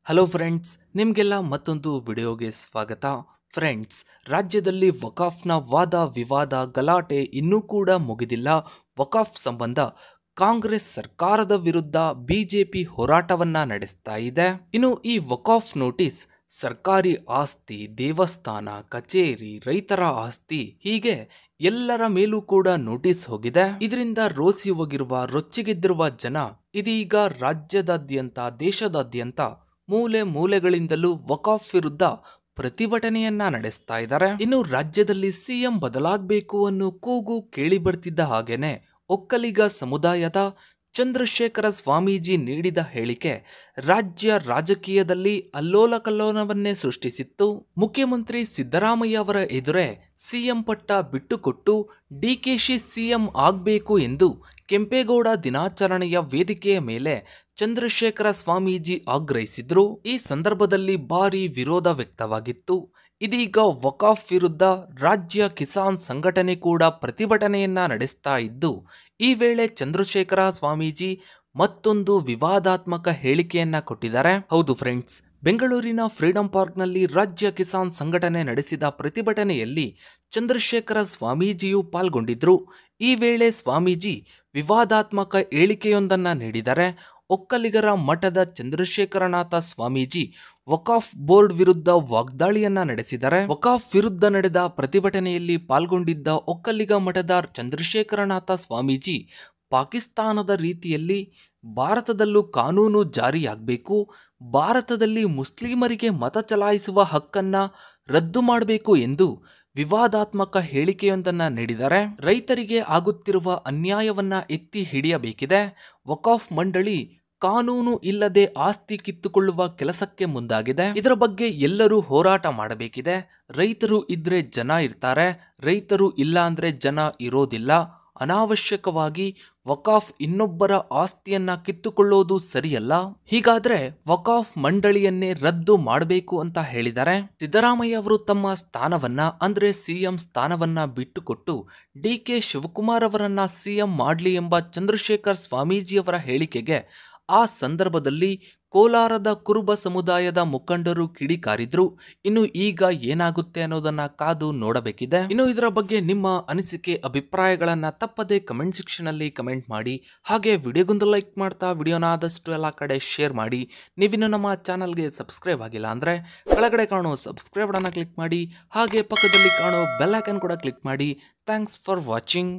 Hello friends, ನಿಮಗೆಲ್ಲ ಮತ್ತೊಂದು ವಿಡಿಯೋಗೆ ಸ್ವಾಗತ. ಫ್ರೆಂಡ್ಸ್, ರಾಜ್ಯದಲ್ಲಿ ವಕಾಫ್ನ ವಾದ ವಿವಾದ ಗಲಾಟೆ ಇನ್ನೂ ಕೂಡ ಮುಗಿದಿಲ್ಲ. ವಕಾಫ್ ಸಂಬಂಧ ಕಾಂಗ್ರೆಸ್ ಸರ್ಕಾರದ ವಿರುದ್ಧ ಬಿಜೆಪಿ ಹೋರಾಟವನ್ನ ನಡೆಸ್ತಾ ಇದೆ. ಇನ್ನು ಈ ವಕಾಫ್ ನೋಟಿಸ್ ಸರ್ಕಾರಿ ಆಸ್ತಿ, ದೇವಸ್ಥಾನ, ಕಚೇರಿ, ರೈತರ ಆಸ್ತಿ ಹೀಗೆ ಎಲ್ಲರ ಮೇಲೂ ಕೂಡ ನೋಟಿಸ್ ಹೋಗಿದೆ. ಇದರಿಂದ ರೋಸಿ ಹೋಗಿರುವ, ರೊಚ್ಚಿಗೆದ್ದಿರುವ ಜನ ಇದೀಗ ರಾಜ್ಯದಾದ್ಯಂತ, ದೇಶದಾದ್ಯಂತ ಮೂಲೆ ಮೂಲೆಗಳಿಂದಲೂ ವಕಾಫ್ ವಿರುದ್ಧ ಪ್ರತಿಭಟನೆಯನ್ನ ನಡೆಸ್ತಾ ಇದ್ದಾರೆ. ಇನ್ನು ರಾಜ್ಯದಲ್ಲಿ ಸಿಎಂ ಬದಲಾಗಬೇಕು ಅನ್ನೋ ಕೂಗು ಕೇಳಿ ಬರ್ತಿದ್ದ ಹಾಗೇನೆ ಒಕ್ಕಲಿಗ ಸಮುದಾಯದ ಚಂದ್ರಶೇಖರ ಸ್ವಾಮೀಜಿ ನೀಡಿದ ಹೇಳಿಕೆ ರಾಜ್ಯ ರಾಜಕೀಯದಲ್ಲಿ ಅಲ್ಲೋಲ ಕಲ್ಲೋಲವನ್ನೇ ಸೃಷ್ಟಿಸಿತ್ತು. ಮುಖ್ಯಮಂತ್ರಿ ಸಿದ್ದರಾಮಯ್ಯ ಅವರ ಎದುರೇ ಸಿಎಂ ಪಟ್ಟ ಬಿಟ್ಟುಕೊಟ್ಟು ಡಿಕೆಶಿ ಸಿಎಂ ಆಗಬೇಕು ಎಂದು ಕೆಂಪೇಗೌಡ ದಿನಾಚರಣೆಯ ವೇದಿಕೆಯ ಮೇಲೆ ಚಂದ್ರಶೇಖರ ಸ್ವಾಮೀಜಿ ಆಗ್ರಹಿಸಿದ್ರು. ಈ ಸಂದರ್ಭದಲ್ಲಿ ಭಾರಿ ವಿರೋಧ ವ್ಯಕ್ತವಾಗಿತ್ತು. ಇದೀಗ ವಕಾಫ್ ವಿರುದ್ಧ ರಾಜ್ಯ ಕಿಸಾನ್ ಸಂಘಟನೆ ಕೂಡ ಪ್ರತಿಭಟನೆಯನ್ನ ನಡೆಸ್ತಾ ಇದ್ದು, ಈ ವೇಳೆ ಚಂದ್ರಶೇಖರ ಸ್ವಾಮೀಜಿ ಮತ್ತೊಂದು ವಿವಾದಾತ್ಮಕ ಹೇಳಿಕೆಯನ್ನ ಕೊಟ್ಟಿದ್ದಾರೆ. ಹೌದು ಫ್ರೆಂಡ್ಸ್, ಬೆಂಗಳೂರಿನ ಫ್ರೀಡಂ ಪಾರ್ಕ್ನಲ್ಲಿ ರಾಜ್ಯ ಕಿಸಾನ್ ಸಂಘಟನೆ ನಡೆಸಿದ ಪ್ರತಿಭಟನೆಯಲ್ಲಿ ಚಂದ್ರಶೇಖರ ಸ್ವಾಮೀಜಿಯು ಪಾಲ್ಗೊಂಡಿದ್ರು. ಈ ವೇಳೆ ಸ್ವಾಮೀಜಿ ವಿವಾದಾತ್ಮಕ ಹೇಳಿಕೆಯೊಂದನ್ನ ನೀಡಿದ್ದಾರೆ. ಒಕ್ಕಲಿಗರ ಮಠದ ಚಂದ್ರಶೇಖರನಾಥ ಸ್ವಾಮೀಜಿ ವಕಾಫ್ ಬೋರ್ಡ್ ವಿರುದ್ಧ ವಾಗ್ದಾಳಿಯನ್ನ ನಡೆಸಿದ್ದಾರೆ. ವಕಾಫ್ ವಿರುದ್ಧ ನಡೆದ ಪ್ರತಿಭಟನೆಯಲ್ಲಿ ಪಾಲ್ಗೊಂಡಿದ್ದ ಒಕ್ಕಲಿಗ ಮಠದ ಚಂದ್ರಶೇಖರನಾಥ ಸ್ವಾಮೀಜಿ ಪಾಕಿಸ್ತಾನದ ರೀತಿಯಲ್ಲಿ ಭಾರತದಲ್ಲೂ ಕಾನೂನು ಜಾರಿಯಾಗಬೇಕು, ಭಾರತದಲ್ಲಿ ಮುಸ್ಲಿಮರಿಗೆ ಮತ ಚಲಾಯಿಸುವ ಹಕ್ಕನ್ನ ರದ್ದು ಮಾಡಬೇಕು ಎಂದು ವಿವಾದಾತ್ಮಕ ಹೇಳಿಕೆಯೊಂದನ್ನು ನೀಡಿದ್ದಾರೆ. ರೈತರಿಗೆ ಆಗುತ್ತಿರುವ ಅನ್ಯಾಯವನ್ನ ಎತ್ತಿ ಹಿಡಿಯಬೇಕಿದೆ. ವಕಾಫ್ ಮಂಡಳಿ ಕಾನೂನು ಇಲ್ಲದೆ ಆಸ್ತಿ ಕಿತ್ತುಕೊಳ್ಳುವ ಕೆಲಸಕ್ಕೆ ಮುಂದಾಗಿದೆ. ಇದರ ಬಗ್ಗೆ ಎಲ್ಲರೂ ಹೋರಾಟ ಮಾಡಬೇಕಿದೆ. ರೈತರು ಇದ್ರೆ ಜನ ಇರ್ತಾರೆ, ರೈತರು ಇಲ್ಲ ಅಂದ್ರೆ ಜನ ಇರೋದಿಲ್ಲ. ಅನಾವಶ್ಯಕವಾಗಿ ವಕಾಫ್ ಇನ್ನೊಬ್ಬರ ಆಸ್ತಿಯನ್ನ ಕಿತ್ತುಕೊಳ್ಳೋದು ಸರಿಯಲ್ಲ. ಹೀಗಾದ್ರೆ ವಕಾಫ್ ಮಂಡಳಿಯನ್ನೇ ರದ್ದು ಮಾಡಬೇಕು ಅಂತ ಹೇಳಿದ್ದಾರೆ. ಸಿದ್ದರಾಮಯ್ಯ ಅವರು ತಮ್ಮ ಸ್ಥಾನವನ್ನ ಅಂದ್ರೆ ಸಿಎಂ ಸ್ಥಾನವನ್ನ ಬಿಟ್ಟುಕೊಟ್ಟು ಡಿಕೆ ಶಿವಕುಮಾರ್ ಅವರನ್ನ ಸಿಎಂ ಮಾಡಲಿ ಎಂಬ ಚಂದ್ರಶೇಖರ್ ಸ್ವಾಮೀಜಿಯವರ ಹೇಳಿಕೆಗೆ ಆ ಸಂದರ್ಭದಲ್ಲಿ ಕೋಲಾರದ ಕುರುಬ ಸಮುದಾಯದ ಮುಖಂಡರು ಕಿಡಿಕಾರಿದ್ರು. ಇನ್ನು ಈಗ ಏನಾಗುತ್ತೆ ಅನ್ನೋದನ್ನ ಕಾದು ನೋಡಬೇಕಿದೆ. ಇನ್ನು ಇದರ ಬಗ್ಗೆ ನಿಮ್ಮ ಅನಿಸಿಕೆ, ಅಭಿಪ್ರಾಯಗಳನ್ನ ತಪ್ಪದೆ ಕಮೆಂಟ್ ಸೆಕ್ಷನ್ ಅಲ್ಲಿ ಕಮೆಂಟ್ ಮಾಡಿ. ಹಾಗೆ ವಿಡಿಯೋಗೊಂದು ಲೈಕ್ ಮಾಡ್ತಾ ವಿಡಿಯೋನ ಆದಷ್ಟು ಎಲ್ಲ ಕಡೆ ಶೇರ್ ಮಾಡಿ. ನೀವಿನ್ನು ನಮ್ಮ ಚಾನಲ್ಗೆ ಸಬ್ಸ್ಕ್ರೈಬ್ ಆಗಿಲ್ಲ ಅಂದ್ರೆ ಕೆಳಗಡೆ ಕಾಣೋ ಸಬ್ಸ್ಕ್ರೈಬ್ ಬಟನ್ ಕ್ಲಿಕ್ ಮಾಡಿ. ಹಾಗೆ ಪಕ್ಕದಲ್ಲಿ ಕಾಣೋ ಬೆಲ್ ಐಕಾನ್ ಕೂಡ ಕ್ಲಿಕ್ ಮಾಡಿ. Thanks for watching.